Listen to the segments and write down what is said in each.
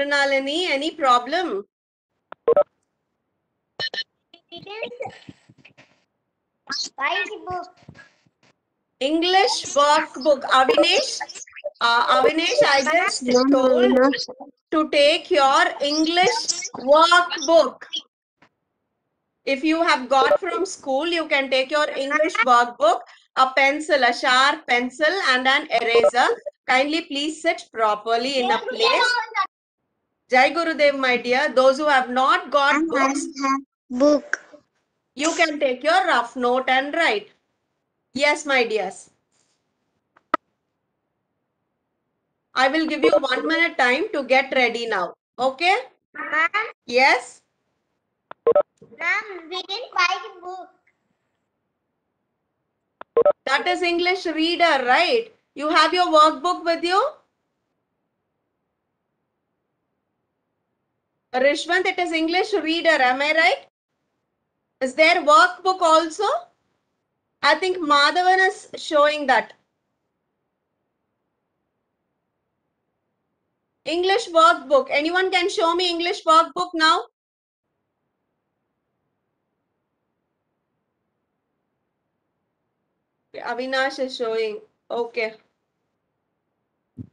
Mrunalini, any problem? English workbook. Avinesh, I just told to take your English workbook. If you have got from school, you can take your English workbook, a pencil, a sharp pencil and an eraser. Kindly please sit properly in a place. Jai Gurudev, my dear. Those who have not got books, book. you can take your rough note and write. Yes, my dears. I will give you 1 minute time to get ready now. Okay? Ma'am, Yes? ma'am, we didn't buy the book. That is English reader, right? You have your workbook with you? Rishwant, it is English reader. Am I right? Is there workbook also? I think Madhavan is showing that. English workbook. Anyone can show me English workbook now? Avinash is showing. Okay.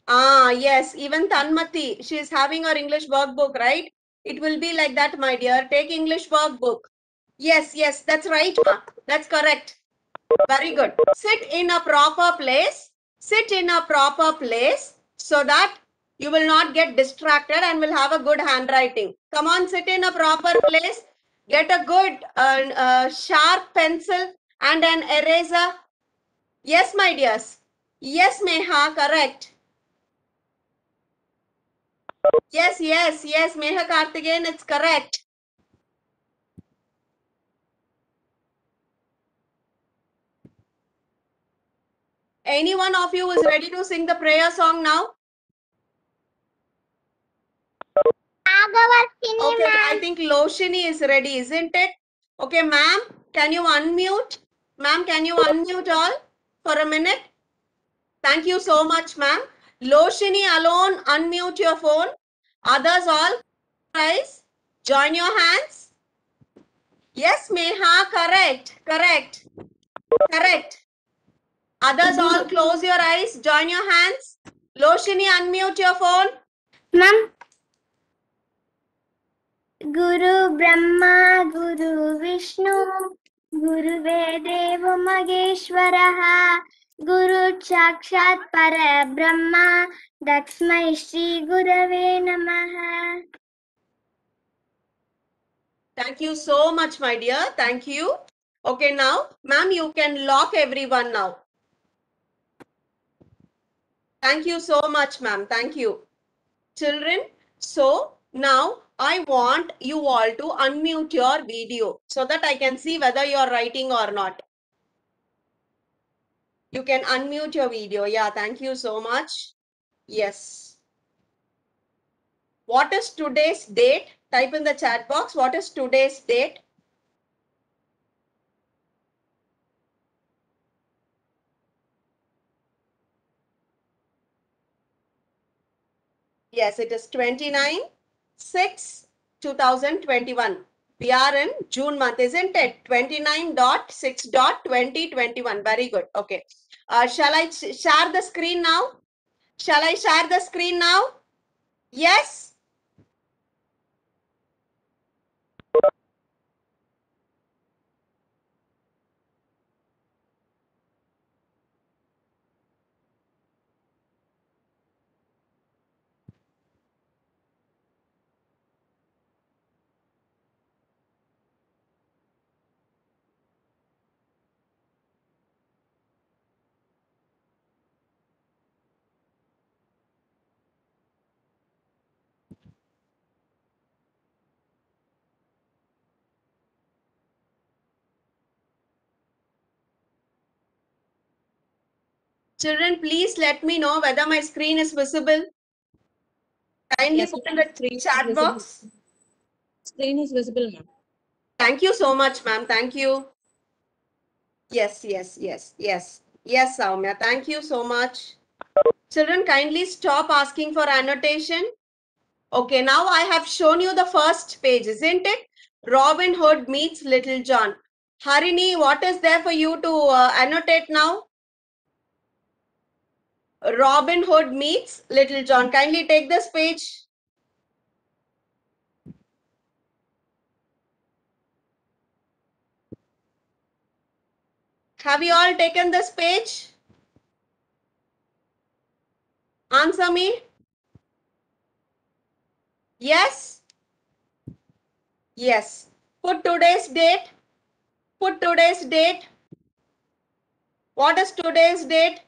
Ah, yes. Even Tanmati, she is having her English workbook, right? It will be like that, my dear. Take English workbook. Yes, yes, that's right, ma. That's correct. Very good. Sit in a proper place. Sit in a proper place so that you will not get distracted and will have a good handwriting. Come on, sit in a proper place. Get a good sharp pencil and an eraser. Yes, my dears. Yes, Meha, correct. Yes, yes, yes, Meha Karthikeyan, it's correct. Any one of you is ready to sing the prayer song now? Okay, I think Loshini is ready, isn't it? Okay, ma'am, can you unmute? Ma'am, can you unmute all for a minute? Thank you so much, ma'am. Loshini alone, unmute your phone. Others all, guys, join your hands. Yes, Meha, correct, correct, correct. Others all, close your eyes, join your hands. Loshini, unmute your phone. Ma'am. Guru Brahma, Guru Vishnu, Guruvedevo Mageshwaraha, Guru Sakshat Parabrahma, Daksmai Shri Gurave Namaha. Thank you so much, my dear. Thank you. Okay, now, ma'am, you can lock everyone now. Thank you so much, ma'am. Thank you. Children, so now I want you all to unmute your video so that I can see whether you are writing or not. You can unmute your video. Yeah, thank you so much. Yes. What is today's date? Type in the chat box. What is today's date? Yes, it is 29/6/2021. We are in June month, isn't it? 29.6.2021. Very good. Okay. Shall I share the screen now? Shall I share the screen now? Yes? Children, please let me know whether my screen is visible. Kindly Yes, put in the chat box. Screen is visible, ma'am. Thank you so much, ma'am. Thank you. Yes, yes, yes, yes. Yes, Soumya. Thank you so much. Children, kindly stop asking for annotation. Okay, now I have shown you the first page, isn't it? Robin Hood meets Little John. Harini, what is there for you to annotate now? Robin Hood meets Little John. Kindly take this page. Have you all taken this page? Answer me. Yes? Yes. Put today's date. Put today's date. What is today's date?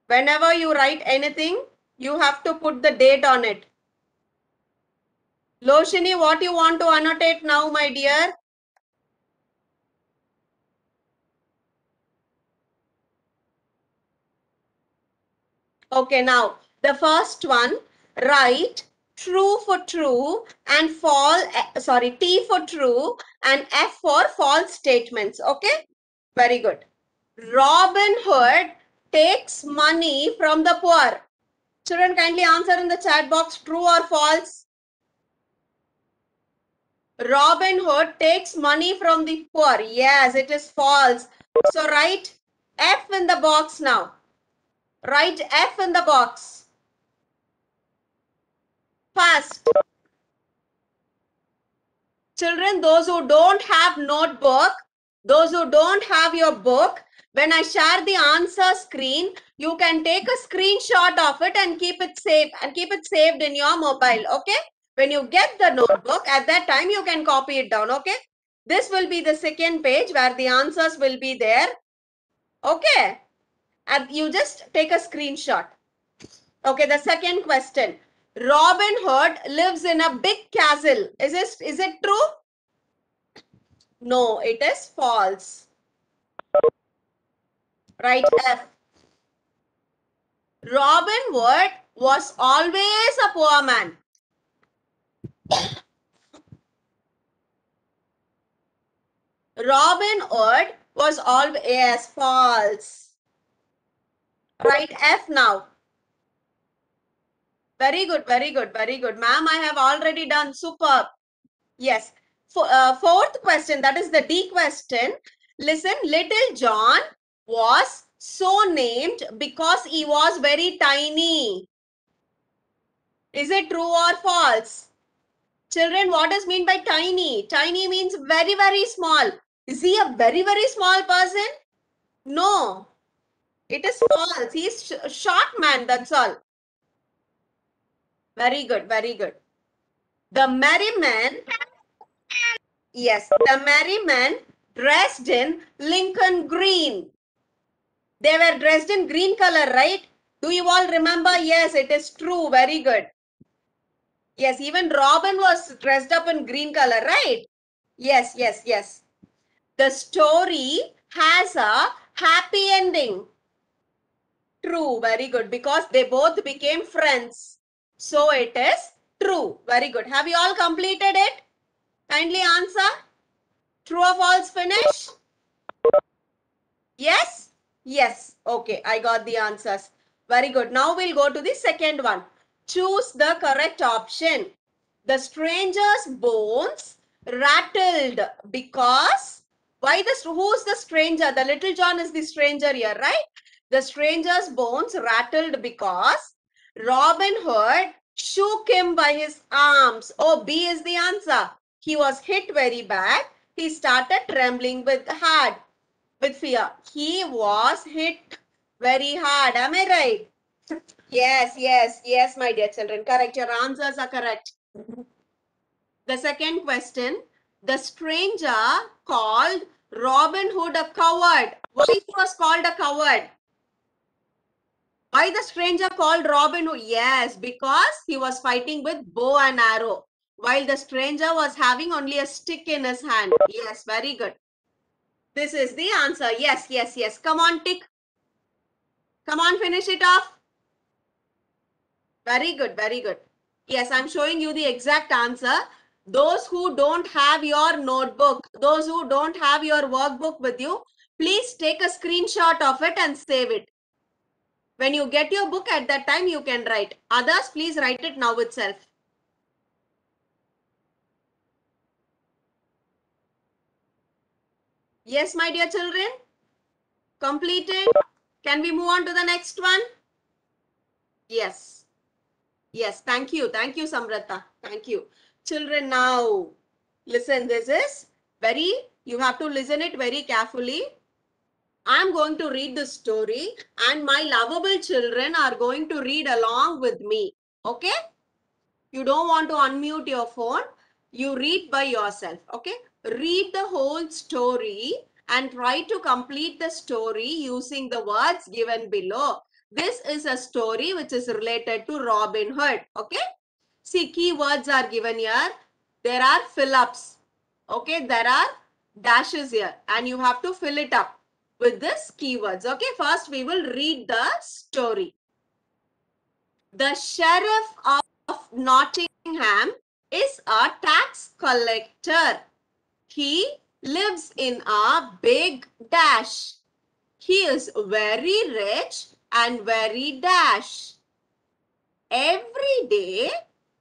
Whenever you write anything, you have to put the date on it. Loshini, what you want to annotate now, my dear? Okay, now the first one, write true for true and T for true and F for false statements. Okay, very good. Robin Hood takes money from the poor. Children, kindly answer in the chat box, true or false. Robin Hood takes money from the poor. Yes, it is false. So write F in the box now. Write F in the box. Fast. Children, those who don't have notebook, those who don't have your book, when I share the answer screen, you can take a screenshot of it and keep it saved in your mobile. Okay? When you get the notebook, at that time you can copy it down. Okay? This will be the second page where the answers will be there. Okay? And you just take a screenshot. Okay, the second question. Robin Hood lives in a big castle. Is it true? No, it is false. Write F. Robin Hood was always a poor man. Robin Hood was always false. Write F now. Very good, very good, very good. Ma'am, I have already done superb. Yes. Fourth question, that is the D question. Listen, Little John was so named because he was very tiny. Is it true or false? Children, what does mean by tiny? Tiny means very, very small. Is he a very, very small person? No. It is false. He's a short man, that's all. Very good, very good. The merry men, yes, the merry men dressed in Lincoln green. They were dressed in green color, right? Do you all remember? Yes, it is true. Very good. Yes, even Robin was dressed up in green color, right? Yes, yes, yes. The story has a happy ending. True, very good. Because they both became friends. So it is true. Very good. Have you all completed it? Kindly answer. True or false, finish? Yes? Yes. Okay, I got the answers. Very good. Now we'll go to the second one. Choose the correct option. The stranger's bones rattled because who's the stranger? The Little John is the stranger here, right? The stranger's bones rattled because Robin Hood shook him by his arms. Oh, B is the answer. He was hit very bad. He started trembling with fear. He was hit very hard. Am I right? Yes, yes, yes, my dear children. Correct. Your answers are correct. The second question. The stranger called Robin Hood a coward. Why he was called a coward? Why the stranger called Robin Hood? Yes, because he was fighting with bow and arrow, while the stranger was having only a stick in his hand. Yes, very good. This is the answer. Yes, yes, yes. Come on, tick. Come on, finish it off. Very good, very good. Yes, I'm showing you the exact answer. Those who don't have your notebook, those who don't have your workbook with you, Please take a screenshot of it and save it. When you get your book at that time, you can write. Others, please write it now itself. Yes, my dear children? Completed? Can we move on to the next one? Yes. Yes, thank you. Thank you, Samrata. Thank you. Children, now listen, this is very, you have to listen it very carefully. I'm going to read the story and my lovable children are going to read along with me. Okay? You don't want to unmute your phone. You read by yourself. Okay? Read the whole story and try to complete the story using the words given below. This is a story which is related to Robin Hood. Okay? See, keywords are given here. There are fill-ups. Okay? There are dashes here and you have to fill it up with this keywords. Okay? First, we will read the story. The Sheriff of Nottingham is a tax collector. He lives in a big dash. He is very rich and very dash. Every day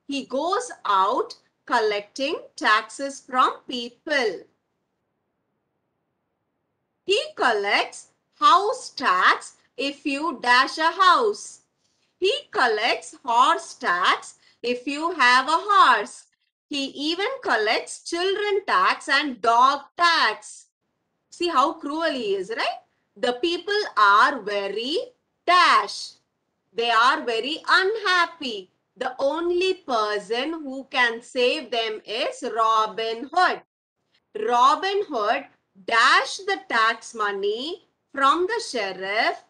he goes out collecting taxes from people. He collects house tax if you dash a house. He collects horse tax if you have a horse. He even collects children tax and dog tax. See how cruel he is, right? The people are very dash. They are very unhappy. The only person who can save them is Robin Hood. Robin Hood dashed the tax money from the sheriff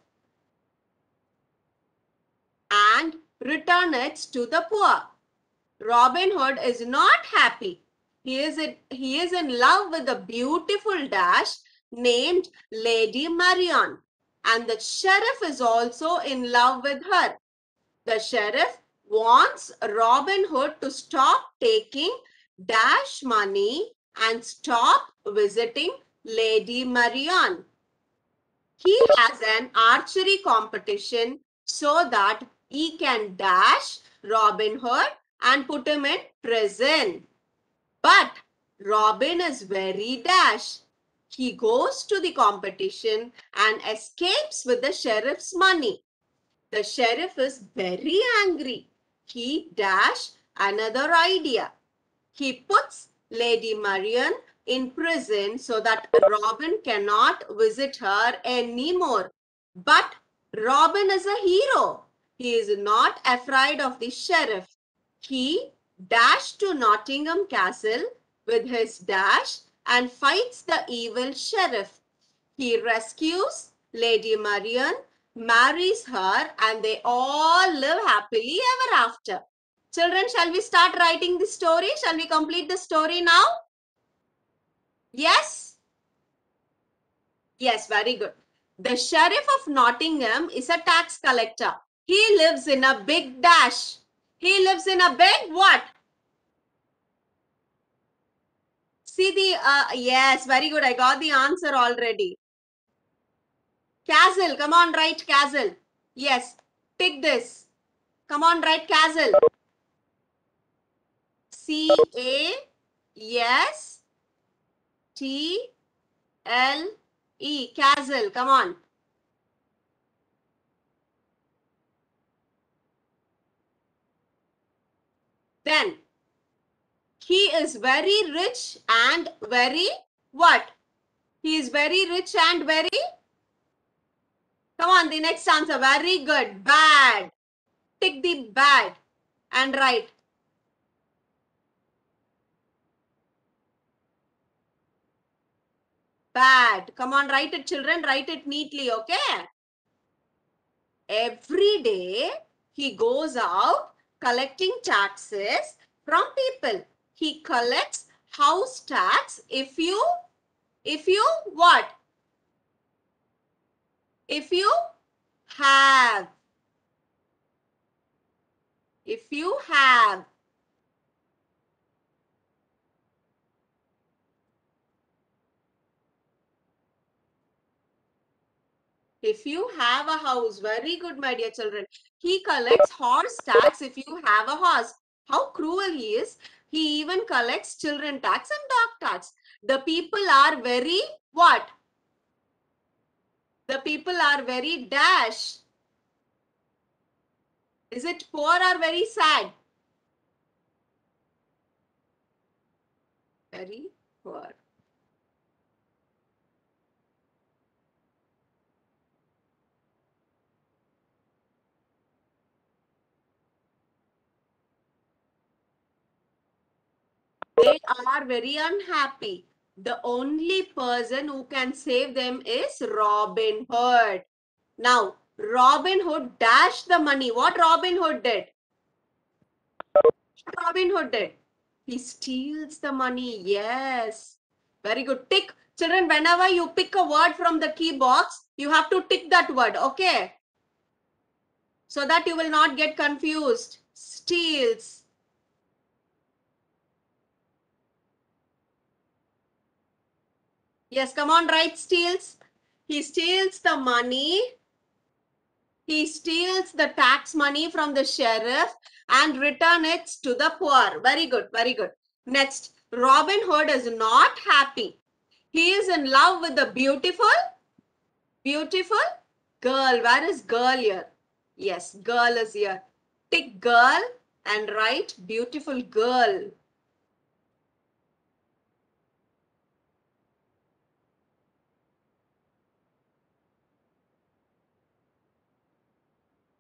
and return it to the poor. Robin Hood is not happy. He is in love with a beautiful dash named Lady Marion. And the sheriff is also in love with her. The sheriff wants Robin Hood to stop taking dash money and stop visiting Lady Marion. He has an archery competition so that he can dash Robin Hood and put him in prison. But Robin is very dash. He goes to the competition and escapes with the sheriff's money. The sheriff is very angry. He dash another idea. He puts Lady Marion in prison so that Robin cannot visit her anymore. But Robin is a hero. He is not afraid of the sheriff. He dashed to Nottingham Castle with his dash and fights the evil sheriff. He rescues Lady Marion, marries her, and they all live happily ever after. Children, shall we start writing the story? Shall we complete the story now? Yes? Yes, very good. The Sheriff of Nottingham is a tax collector. He lives in a big dash. He lives in a big what? See the, yes, very good. I got the answer already. Castle, come on, write castle. Yes, tick this. Come on, write castle. C-A-S-T-L-E, castle, come on. Then, he is very rich and very what? He is very rich and very, come on, the next answer, very good, bad. Tick the bad and write. Bad. Come on, write it, children, write it neatly, okay? Every day, he goes out collecting taxes from people. He collects house tax if you what? If you have. If you have. If you have a house, very good, my dear children. He collects horse tax if you have a horse. How cruel he is. He even collects children tax and dog tax. The people are very what? The people are very dash. Is it poor or very sad? Very poor. They are very unhappy. The only person who can save them is Robin Hood. Now, Robin Hood dashed the money. What Robin Hood did? Robin Hood did. He steals the money. Yes. Very good. Tick. Children, whenever you pick a word from the key box, you have to tick that word. Okay. So that you will not get confused. Steals. Yes, come on, write steals. He steals the money. He steals the tax money from the sheriff and return it to the poor. Very good, very good. Next, Robin Hood is not happy. He is in love with the beautiful girl. Where is girl here? Yes, girl is here. Tick girl and write beautiful girl.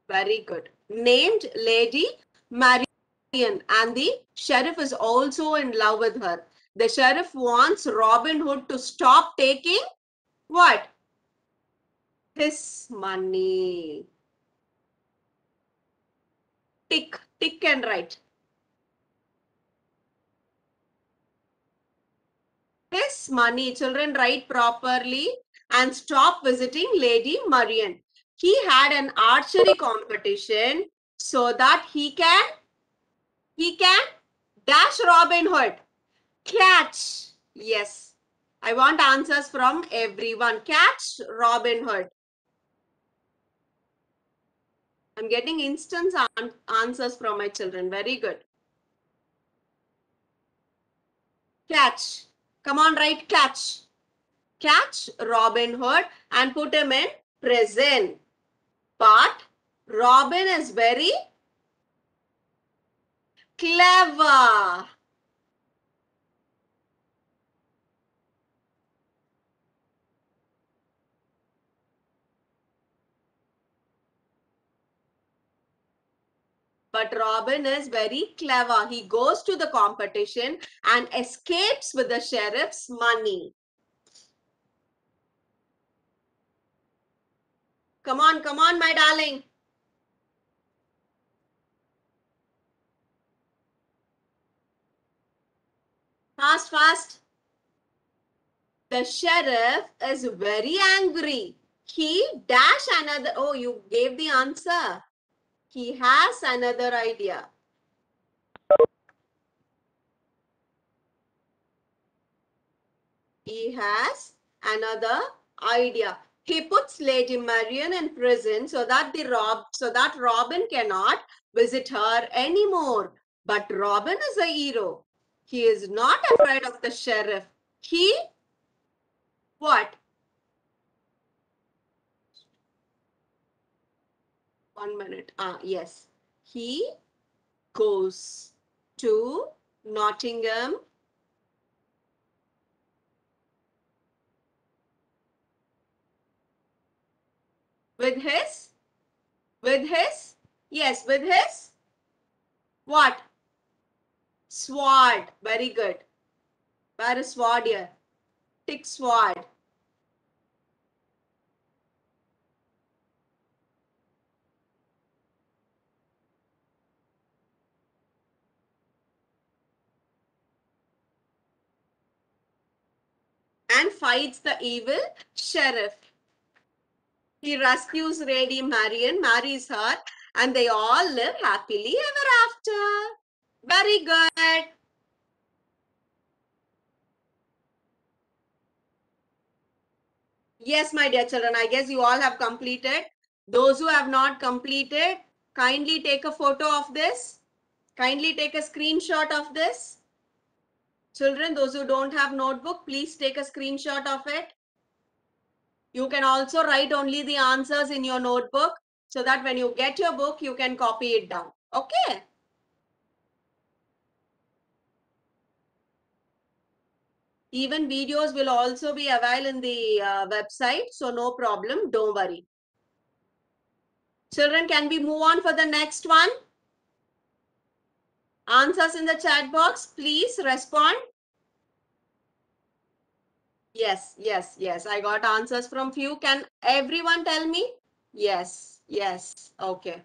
Very good. Named Lady Marian, and the sheriff is also in love with her. The sheriff wants Robin Hood to stop taking what? His money. Tick, tick and write. His money. Children, write properly and stop visiting Lady Marian. He had an archery competition so that he can dash Robin Hood. Catch. Yes. I want answers from everyone. Catch Robin Hood. I'm getting instant answers from my children. Very good. Catch. Come on, write catch. Catch Robin Hood and put him in prison. But Robin is very clever. But Robin is very clever. He goes to the competition and escapes with the sheriff's money. Come on, my darling. Fast, fast. The sheriff is very angry. He dash another. Oh, you gave the answer. He has another idea. He has another idea. He puts Lady Marian in prison so that Robin cannot visit her anymore. But Robin is a hero. He is not afraid of the sheriff. He what? 1 minute. Yes. He goes to Nottingham with his yes, with his what? Sword. Very good. Where is sword here? Tick sword. And fights the evil sheriff. He rescues Lady Marian, marries her, and they all live happily ever after. Very good. Yes, my dear children, I guess you all have completed. Those who have not completed, kindly take a photo of this. Kindly take a screenshot of this. Children, those who don't have notebook, please take a screenshot of it. You can also write only the answers in your notebook so that when you get your book, you can copy it down. Okay. Even videos will also be available in the website. So no problem. Don't worry. Children, can we move on for the next one? Answers in the chat box. Please respond. Yes, yes, yes. I got answers from few. Can everyone tell me? Yes, yes. Okay.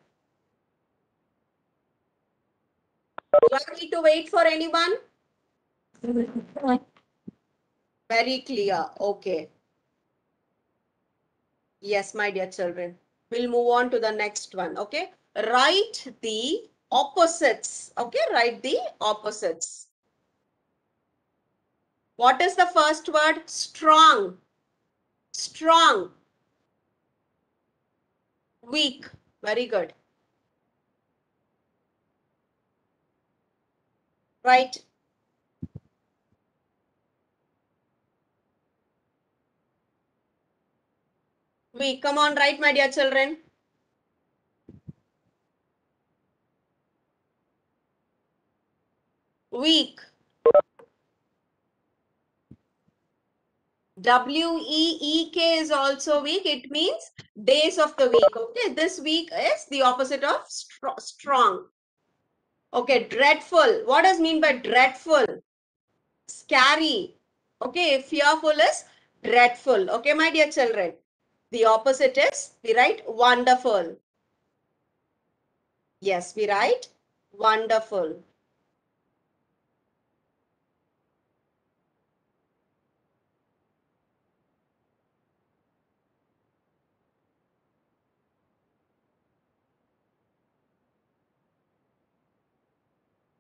Do I need to wait for anyone? Very clear. Okay. Yes, my dear children. We'll move on to the next one. Okay. Write the opposites. Okay. Write the opposites. What is the first word? Strong. Strong. Weak. Very good. Right. Weak. Come on, right, my dear children. Week. W-E-E-K is also week. It means days of the week. Okay, this week is the opposite of strong. Okay, dreadful. What does mean by dreadful? Scary. Okay, fearful is dreadful. Okay, my dear children. The opposite is, we write wonderful. Yes, we write wonderful.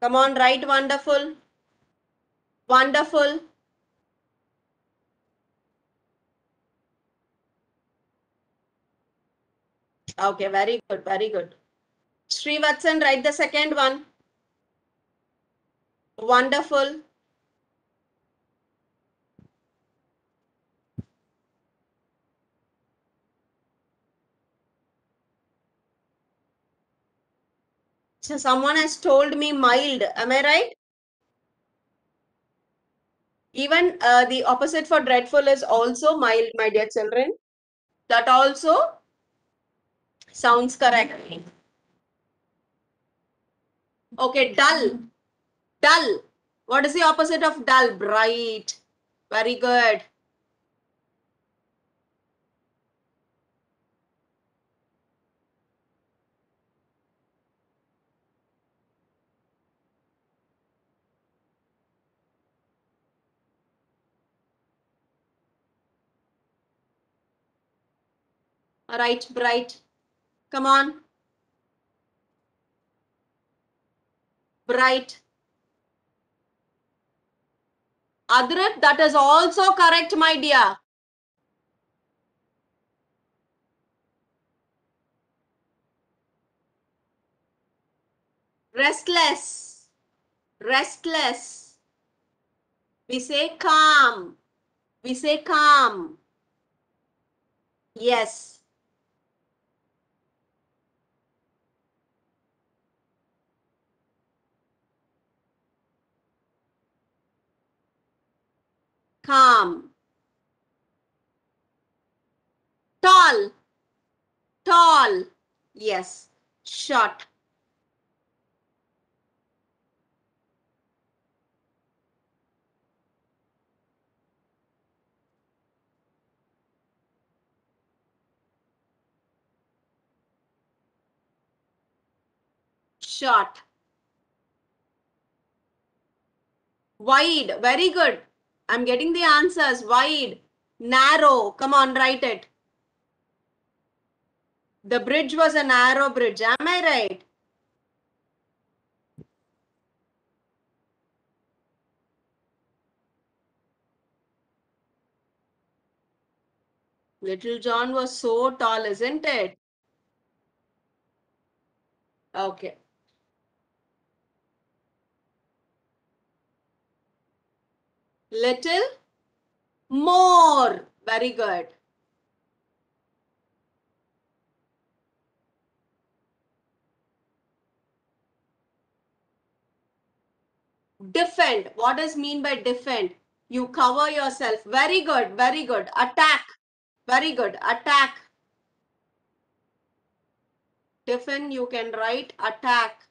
Come on, write wonderful. Wonderful. Okay, very good, very good. Srivatsan, write the second one. Wonderful. So someone has told me mild. Am I right? Even the opposite for dreadful is also mild, my dear children. That also sounds correct. Okay, dull. Dull. What is the opposite of dull? Bright. Very good. Right, bright. Come on. Bright. Adrit, that is also correct, my dear. Restless. Restless. We say calm. We say calm. Yes. Calm. Tall. Tall. Yes. Short. Short. Wide. Very good. I'm getting the answers. Wide. Narrow. Come on, write it. The bridge was a narrow bridge. Am I right? Little John was so tall, isn't it? Okay. Little more. Very good. Defend. What does mean by defend? You cover yourself. Very good. Very good. Attack. Very good. Attack. Defend, you can write attack.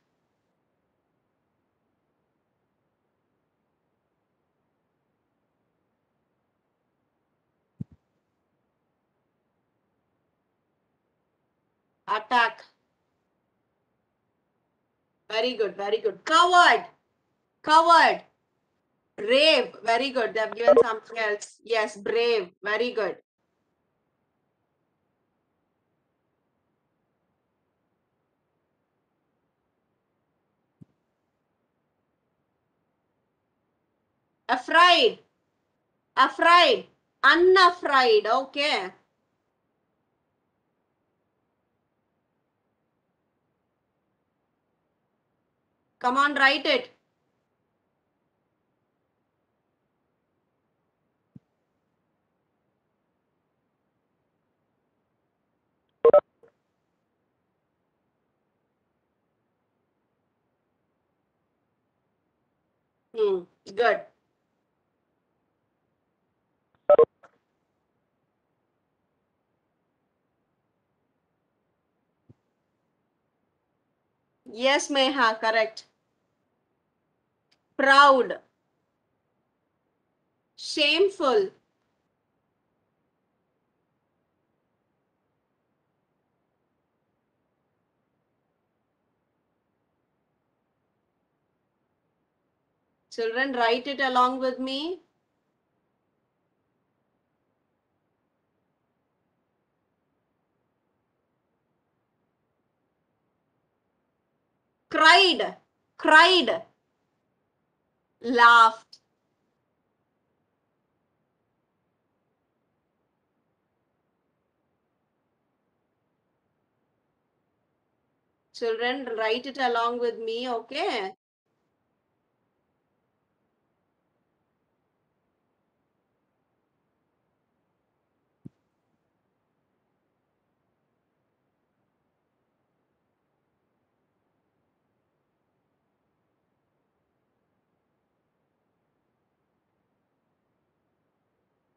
Attack. Very good. Very good. Coward. Coward. Brave. Very good. They have given something else. Yes, brave. Very good. Afraid. Afraid. Unafraid. Okay. Come on, write it. Good. Yes, Meha, correct. Proud. Shameful. Children, write it along with me. Cried. Cried. Laughed. Children, write it along with me, okay?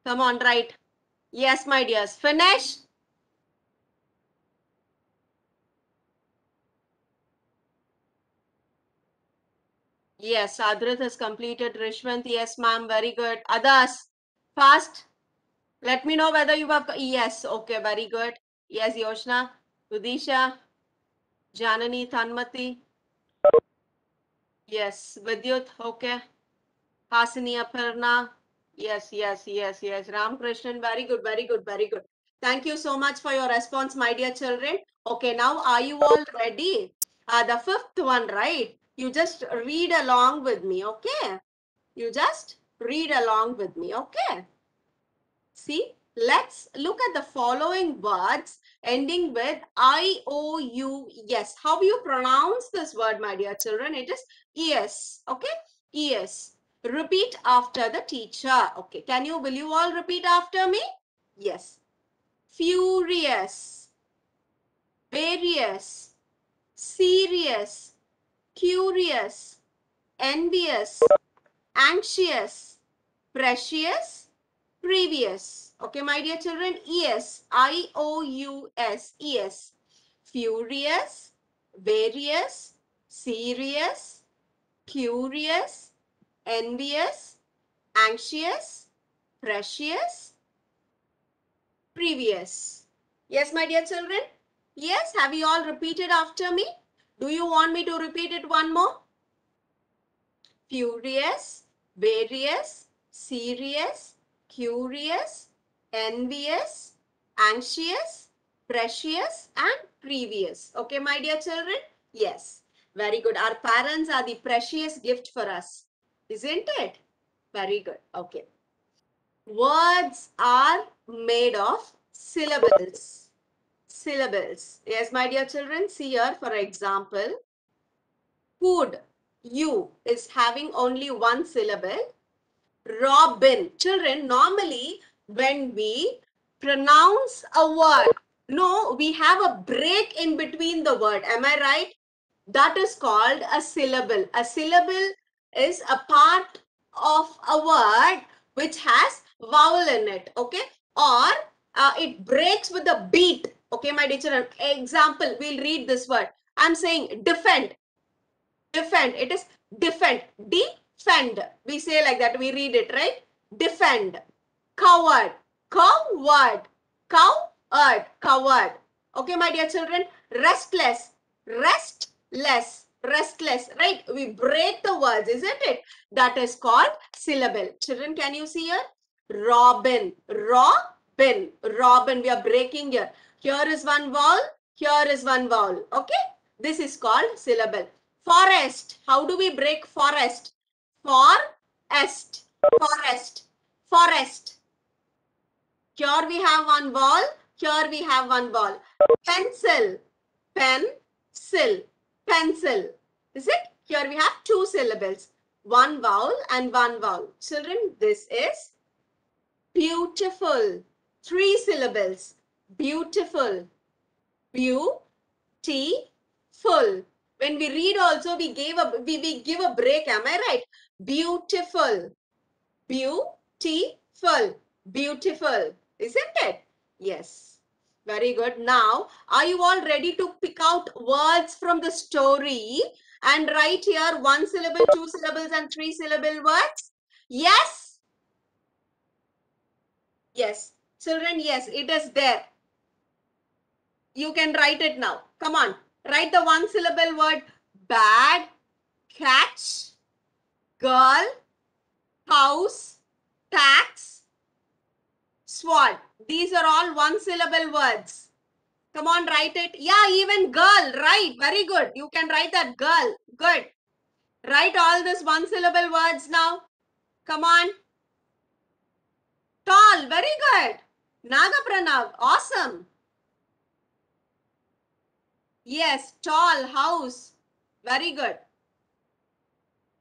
Come on, write. Yes, my dears. Finish. Yes, Adrit has completed. Rishwant, yes, ma'am. Very good. Others, fast. Let me know whether you have. Yes, okay, very good. Yes, Yoshna, Udisha, Janani, Tanmati. Yes, Vidyut, okay. Hasini, Aparna. Yes, yes, yes, yes. Ramkrishnan, very good, very good, very good. Thank you so much for your response, my dear children. Okay, now are you all ready? The fifth one, right? You just read along with me, okay? You just read along with me, okay? See, let's look at the following words ending with I-O-U-S. How you pronounce this word, my dear children? It is yes, okay? Yes. Repeat after the teacher. Okay, will you all repeat after me? Yes. Furious, various, serious, curious, envious, anxious, precious, previous. Okay, my dear children, yes, I-O-U-S, yes. Furious, various, serious, curious, envious, anxious, precious, previous. Yes, my dear children? Yes, have you all repeated after me? Do you want me to repeat it one more? Furious, various, serious, curious, envious, anxious, precious, and previous. Okay, my dear children? Yes. Very good. Our parents are the precious gift for us, isn't it? Very good. Okay. Words are made of Syllables. Syllables. Yes, my dear children, see here for example, food, you is having only one syllable. Robin. Children, normally when we pronounce a word, no, we have a break in between the word. Am I right? That is called a syllable. A syllable is a part of a word which has vowel in it. Okay. Or it breaks with a beat. Okay, my dear children. Example, we'll read this word. I'm saying defend. Defend. It is defend. Defend. We say like that. We read it, right? Defend. Coward. Coward. Coward. Coward. Okay, my dear children. Restless. Restless. Restless. Right? We break the words, isn't it? That is called syllable. Children, can you see here? Robin. Robin. Robin. We are breaking here. Here is one vowel. Here is one vowel. Okay? This is called syllable. Forest. How do we break forest? Forest. Forest. Forest. Here we have one vowel. Here we have one vowel. Pencil. Pencil. Pencil. Is it? Here we have two syllables. One vowel and one vowel. Children, this is beautiful. Three syllables. Beautiful. Beautiful. When we read also, we give a break. Am I right? Beautiful. Beautiful. Beautiful. Isn't it? Yes. Very good. Now, are you all ready to pick out words from the story and write here one syllable, two syllables, and three syllable words? Yes. Yes. Children, yes, it is there. You can write it now. Come on. Write the one syllable word. Bag, catch, girl, house, tax, sword. These are all one syllable words. Come on, write it. Yeah, even girl. Right. Very good. You can write that girl. Good. Write all this one syllable words now. Come on. Tall. Very good. Nagapranav. Awesome. Yes. Tall. House. Very good.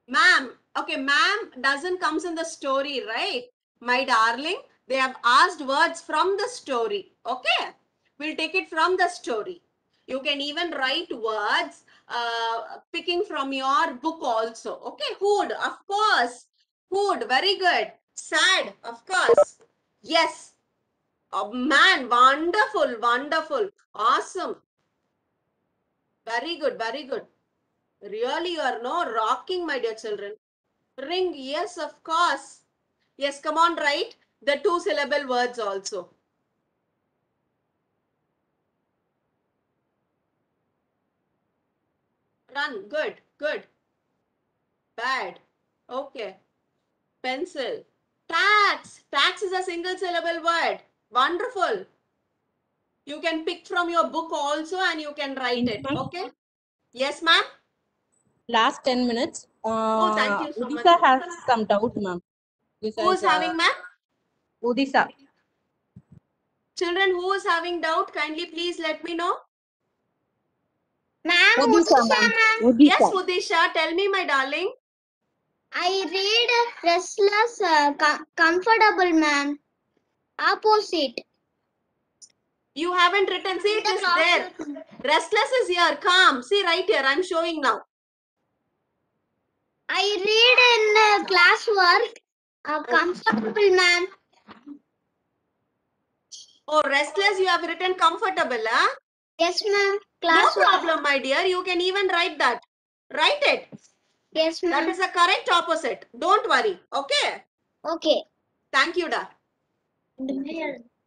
Ma'am. Okay, ma'am doesn't comes in the story, right? My darling, they have asked words from the story. Okay. We'll take it from the story. You can even write words picking from your book also. Okay. Hood, of course. Hood, very good. Sad, of course. Yes. Oh, man, wonderful, wonderful. Awesome. Very good, very good. Really, you are no rocking, my dear children. Ring, yes, of course. Yes, come on, write the two syllable words also. Run, good, good. Bad, okay. Pencil. Tax, tax is a single syllable word. Wonderful. You can pick from your book also and you can write it, okay? Yes, ma'am? Last 10 minutes. Oh, thank you so much. Udisha has some doubt, ma'am. Who is having, ma'am? Udisha. Children, who is having doubt? Kindly please let me know. Ma'am, Udisha, Udisha, ma'am. ma'am. Udisha. Yes, Udisha, tell me, my darling. I read restless, comfortable, ma'am. Opposite. You haven't written. See, it is there. Restless is here. Calm. See, right here. I'm showing now. I read in classwork, comfortable, ma'am. Oh, restless, you have written comfortable, huh? Yes, ma'am. No Classwork. problem, my dear. You can even write that. Write it. Yes, That ma'am. is the correct opposite. Don't worry. Okay. Okay. Thank you, da.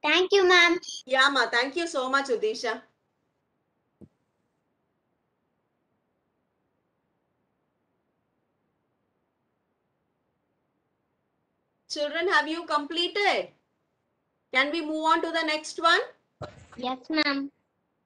Thank you, ma'am. Yeah, ma. Thank you so much, Udisha. Children, have you completed? Can we move on to the next one? Yes, ma'am.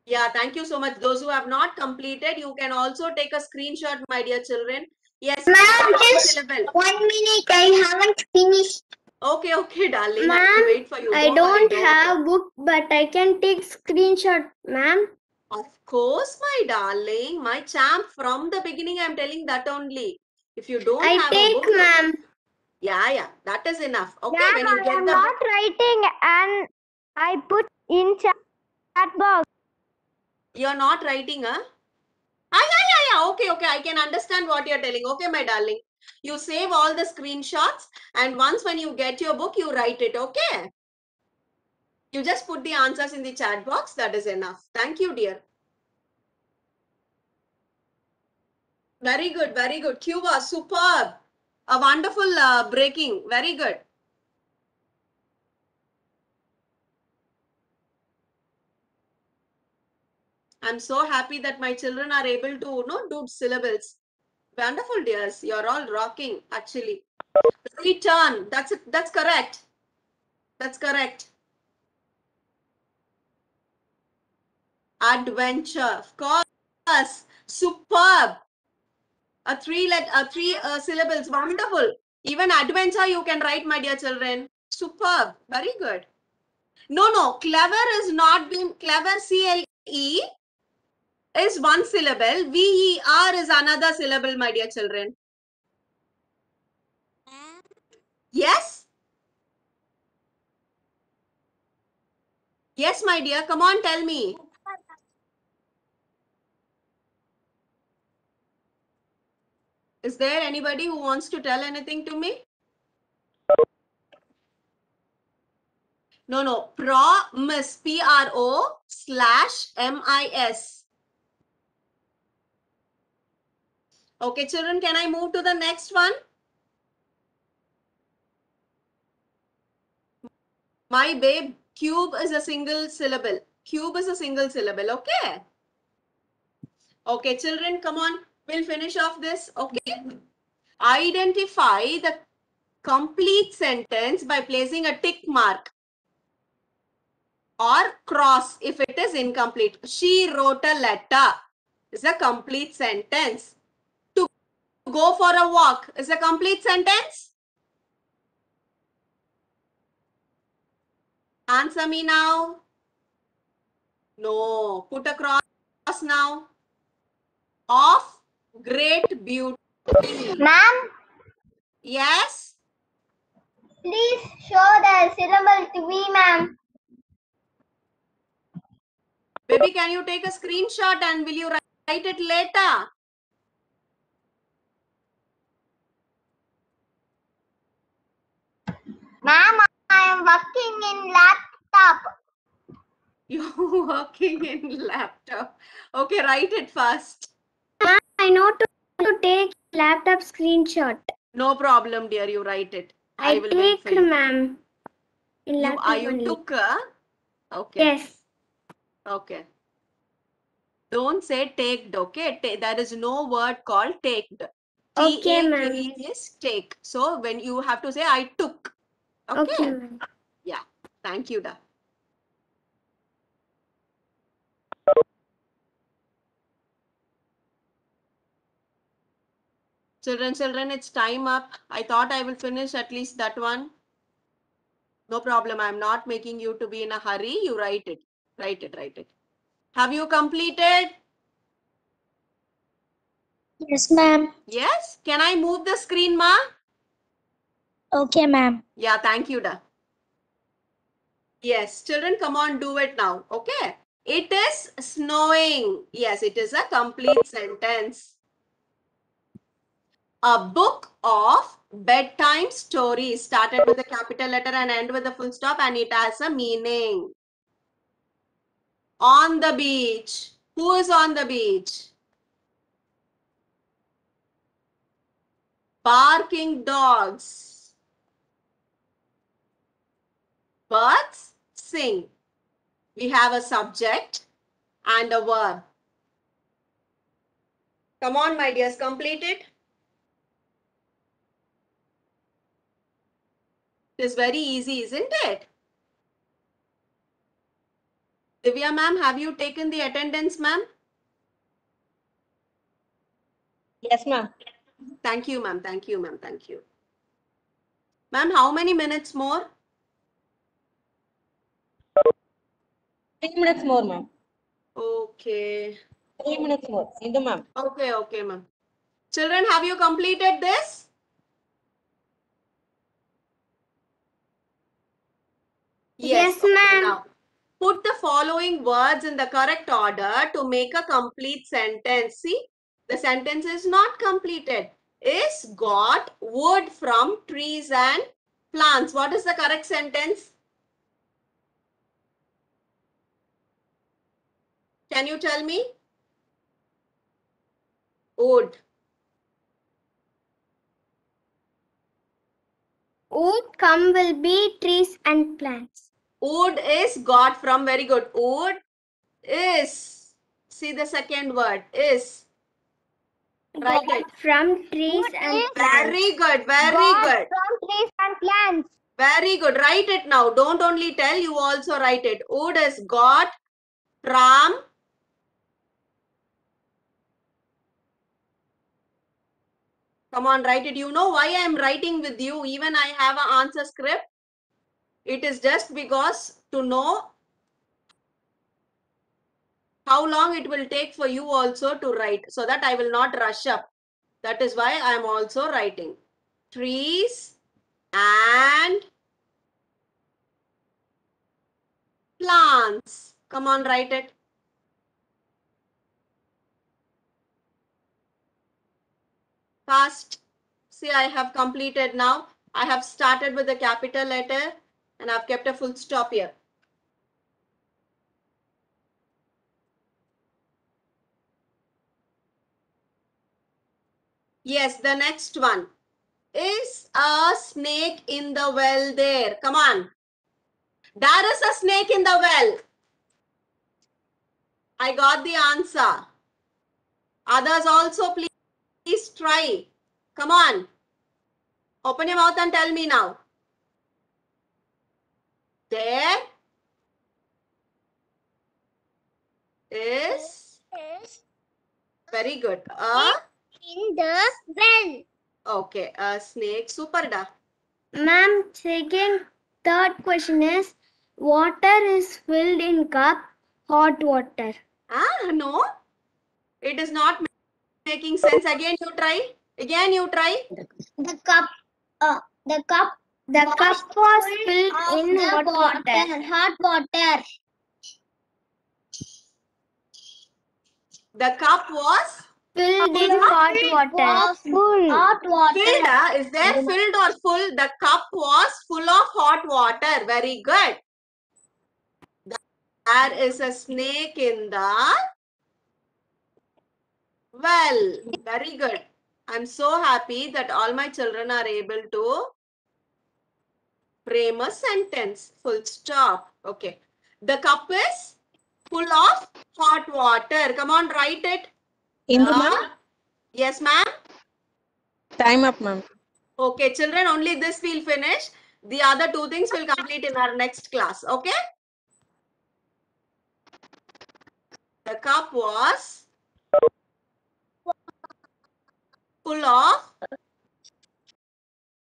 Yeah, thank you so much. Those who have not completed, you can also take a screenshot, my dear children. Yes, Ma'am, just syllable. 1 minute. I haven't finished. Okay, okay, darling. I will Ma'am, wait for you. I Don't worry, don't have book, but I can take screenshot, ma'am. Of course, my darling, my champ. From the beginning, I'm telling that only. If you don't I have a take, book, ma'am. yeah, that is enough. Okay, Ma'am, when you I get am the not book, writing and I put in chat box. you're not writing, huh? Yeah. Okay, okay. I can understand what you're telling. Okay, my darling. You save all the screenshots, and once when you get your book, you write it. Okay. You just put the answers in the chat box. That is enough. Thank you, dear. Very good, very good. Cuba, superb. A wonderful breaking. Very good. I'm so happy that my children are able to do syllables. Wonderful, dears. You're all rocking, actually. Return. That's it. That's correct. That's correct. Adventure. Of course. Superb. Three syllables. Wonderful. Even adventure you can write, my dear children. Superb. Very good. No. Clever is not been clever. CLE is one syllable. VER is another syllable, my dear children. Yes? Yes, my dear. Come on, tell me. Is there anybody who wants to tell anything to me? No. Promise. PRO/MIS. Okay, children, can I move to the next one? My babe, cube is a single syllable. Cube is a single syllable, okay? Okay, children, come on. We'll finish off this, okay? Identify the complete sentence by placing a tick mark or cross if it is incomplete. She wrote a letter is a complete sentence. To go for a walk is a complete sentence. Answer me now. No. Put a cross now. Of great beauty. Ma'am, Yes. please show the syllable to me, ma'am. Baby, can you take a screenshot and will you write it later? Ma'am, I am working in laptop. You're working in laptop. Okay, write it first. Ma'am, I know to take laptop screenshot. No problem, dear. You write it. I will wait for take, you. ma'am. In laptop You only. took okay. Yes. Okay. Don't say taked, okay? There is no word called taked. Okay, ma'am. T-A-K-E is take. So when you have to say I took. Okay? ma'am. Yeah. Thank you, da. Children, it's time up. I thought I will finish at least that one. No problem. I'm not making you to be in a hurry. You write it. Write it. Have you completed? Yes, ma'am. Yes? Can I move the screen, ma? Okay, ma'am. Yeah, thank you, da. Yes, children, come on, do it now. Okay. It is snowing. Yes, it is a complete sentence. A book of bedtime stories started with a capital letter and end with a full stop, and it has a meaning. On the beach. Who is on the beach? Barking dogs. Birds sing. We have a subject and a verb. Come on, my dears, complete it. It is very easy, isn't it? Divya ma'am, have you taken the attendance, ma'am? Yes, ma'am. Thank you, ma'am. Thank you, ma'am. Thank you. Ma'am, how many minutes more? 3 minutes more, ma'am. Okay. 3 minutes more. Indu, ma'am. Okay, okay, ma'am. Children, have you completed this? Yes, Okay, ma'am. now put the following words in the correct order to make a complete sentence. See, the sentence is not completed. Is got wood from trees and plants. What is the correct sentence? Can you tell me? Wood. Wood come will be trees and plants. Wood is got from, very good. Wood is. See the second word, is. Write it. From trees and plants. Very good, very Got good. from trees and plants. Very good. Write it now. Don't only tell, you also write it. Wood is got from. Come on, write it. You know why I am writing with you? Even I have an answer script. It is just because to know how long it will take for you also to write, so that I will not rush up. That is why I am also writing. Trees and plants. Come on, write it. Fast. See, I have completed now. I have started with a capital letter and I've kept a full stop here. Yes, the next one. Is a snake in the well there? Come on. There is a snake in the well. I got the answer. Others also, please try. Come on. Open your mouth and tell me now. There is. Very good. In the well. Okay, a snake. Super da. Ma'am, third question is, water is filled in cup, hot water. No. It is not making sense. Again you try. Again you try. The cup was filled in hot water. Hot water. The cup was Filled in hot water. Full. Hot water. filled. Is there filled or full? The cup was full of hot water. Very good. There is a snake in the well. Very good. I'm so happy that all my children are able to frame a sentence. Full stop. Okay. The cup is full of hot water. Come on, write it. Indu, ma'am. Yes, ma'am. Time up, ma'am. Okay, children, only this we'll finish. The other two things will complete in our next class. Okay. The cup was full of